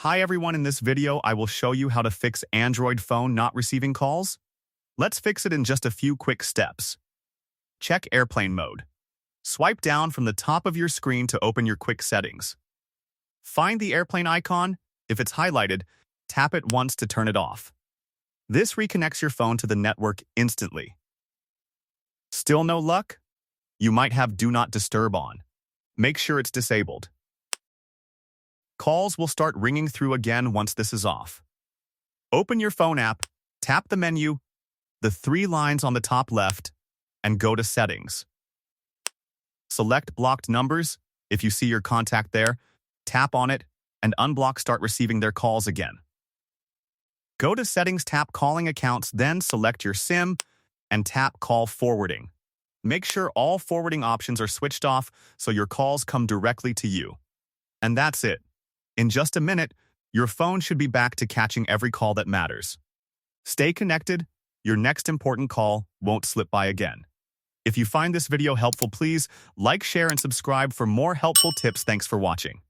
Hi everyone, in this video I will show you how to fix Android phone not receiving calls. Let's fix it in just a few quick steps. Check airplane mode. Swipe down from the top of your screen to open your quick settings. Find the airplane icon. If it's highlighted, tap it once to turn it off. This reconnects your phone to the network instantly. Still no luck? You might have Do Not Disturb on. Make sure it's disabled. Calls will start ringing through again once this is off. Open your phone app, tap the menu, the three lines on the top left, and go to Settings. Select Blocked Numbers. If you see your contact there, tap on it and unblock Start Receiving Their Calls again. Go to Settings, tap Calling Accounts, then select your SIM and tap Call Forwarding. Make sure all forwarding options are switched off so your calls come directly to you. And that's it. In just a minute, your phone should be back to catching every call that matters. Stay connected. Your next important call won't slip by again. If you find this video helpful, please like, share, and subscribe for more helpful tips. Thanks for watching.